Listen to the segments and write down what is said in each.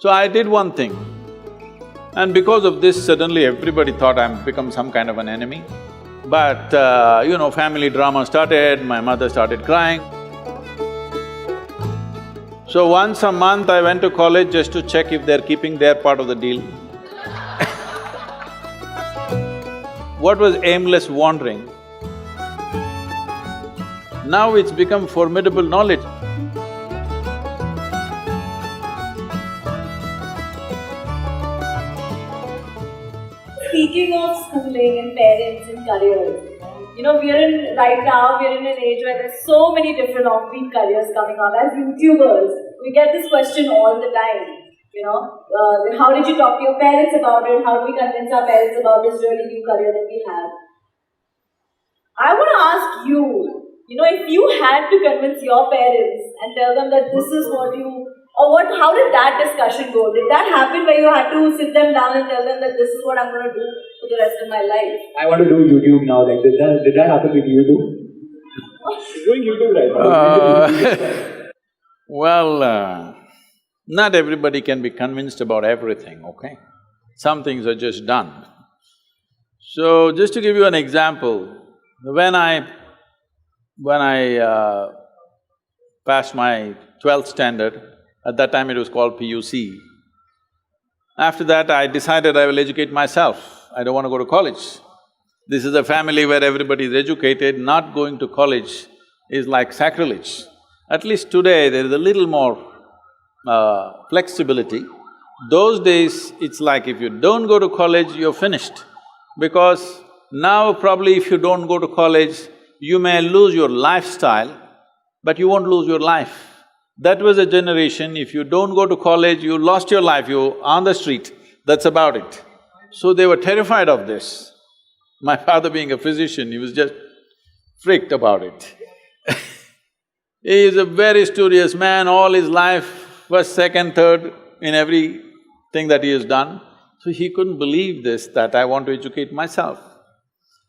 So I did one thing, and because of this, suddenly everybody thought I'm become some kind of an enemy. But, family drama started, my mother started crying. So once a month I went to college just to check if they're keeping their part of the deal. What was aimless wandering, now it's become formidable knowledge. Speaking of schooling and parents and careers, right now we're in an age where there's so many different offbeat careers coming up. As YouTubers, we get this question all the time. How did you talk to your parents about it? How do we convince our parents about this really new career that we have? I want to ask you, if you had to convince your parents and tell them that this is how did that discussion go? Did that happen where you had to sit them down and tell them that this is what I'm going to do for the rest of my life? I want to do YouTube now. Like, did that happen with you too? You're doing YouTube right now. Not everybody can be convinced about everything, okay? Some things are just done. So, just to give you an example, when I passed my 12th standard, at that time it was called PUC. After that, I decided I will educate myself, I don't want to go to college. This is a family where everybody is educated, not going to college is like sacrilege. At least today, there is a little more flexibility. Those days, it's like if you don't go to college, you're finished. Because now probably if you don't go to college, you may lose your lifestyle, but you won't lose your life. That was a generation, if you don't go to college, you lost your life, you're on the street, that's about it. So they were terrified of this. My father being a physician, he was just freaked about it. He is a very studious man, all his life, first, second, third in everything that he has done. So he couldn't believe this, that I want to educate myself.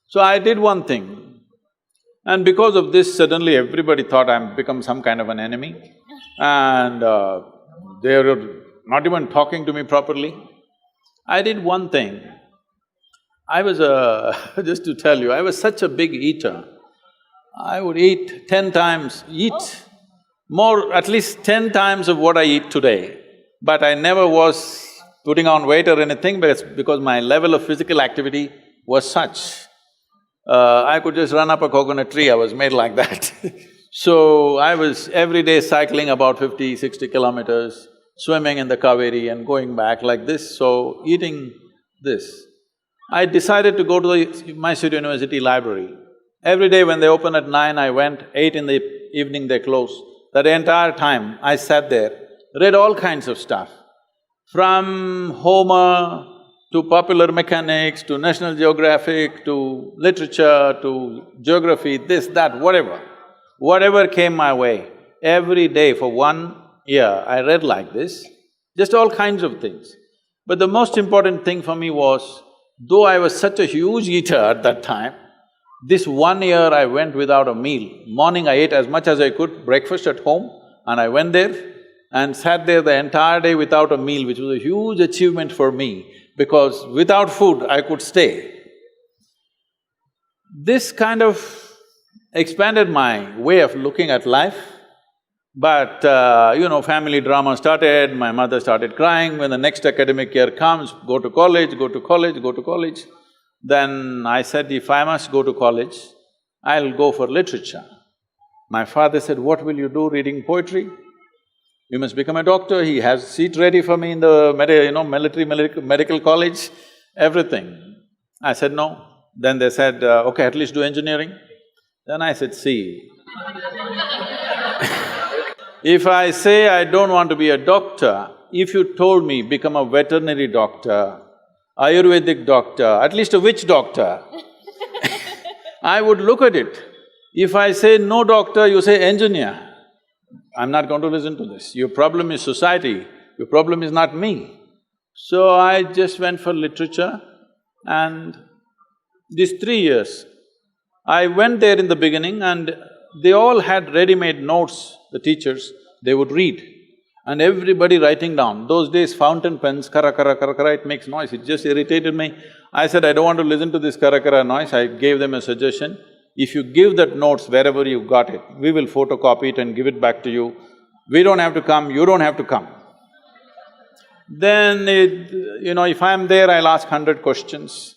So I did one thing, and because of this, suddenly everybody thought I'm become some kind of an enemy. And they were not even talking to me properly. I did one thing. I was just to tell you, I was such a big eater. I would eat 10 times, at least 10 times of what I eat today. But I never was putting on weight or anything because my level of physical activity was such. I could just run up a coconut tree, I was made like that. So I was every day cycling about 50, 60 kilometers, swimming in the Kaveri and going back like this, so eating this. I decided to go to the Mysore University library. Every day when they open at 9, I went, 8 in the evening they close. That entire time I sat there, read all kinds of stuff. From Homer to popular mechanics, to National Geographic, to literature, to geography, this, that, whatever. Whatever came my way, every day for 1 year I read like this, just all kinds of things. But the most important thing for me was, though I was such a huge eater at that time, this 1 year I went without a meal. Morning I ate as much as I could, breakfast at home, and I went there and sat there the entire day without a meal, which was a huge achievement for me, because without food I could stay. This kind of expanded my way of looking at life, but family drama started, my mother started crying. When the next academic year comes, go to college, go to college, go to college. Then I said, if I must go to college, I'll go for literature. My father said, what will you do reading poetry? You must become a doctor. He has seat ready for me in the medical college, everything. I said no. Then they said, okay, at least do engineering. Then I said, see, if I say I don't want to be a doctor, if you told me become a veterinary doctor, Ayurvedic doctor, at least a witch doctor, I would look at it. If I say no doctor, you say engineer, I'm not going to listen to this. Your problem is society, your problem is not me. So I just went for literature, and these 3 years, I went there in the beginning and they all had ready-made notes, the teachers, they would read. and everybody writing down. Those days fountain pens, kara kara kara kara, it makes noise, it just irritated me. I said, I don't want to listen to this kara kara noise. I gave them a suggestion, if you give that notes wherever you got it, we will photocopy it and give it back to you. We don't have to come, you don't have to come. Then if I'm there, I'll ask 100 questions.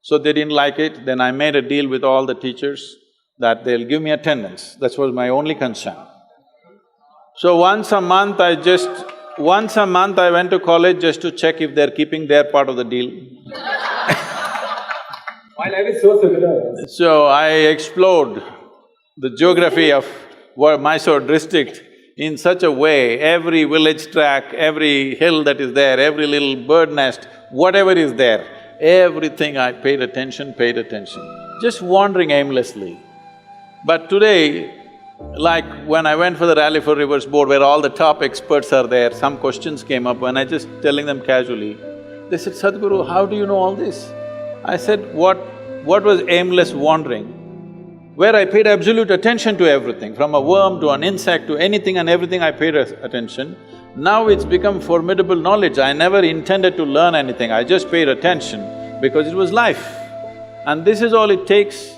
So they didn't like it, then I made a deal with all the teachers that they'll give me attendance. That was my only concern. So once a month I went to college just to check if they're keeping their part of the deal. My life is so similar. So I explored the geography of Mysore district in such a way, every village track, every hill that is there, every little bird nest, whatever is there, everything I paid attention, just wandering aimlessly. But today, like when I went for the Rally for Rivers board where all the top experts are there, some questions came up and I just telling them casually, they said, Sadhguru, how do you know all this? I said, what was aimless wandering? Where I paid absolute attention to everything, from a worm to an insect to anything and everything I paid attention. Now it's become formidable knowledge. I never intended to learn anything, I just paid attention because it was life. And this is all it takes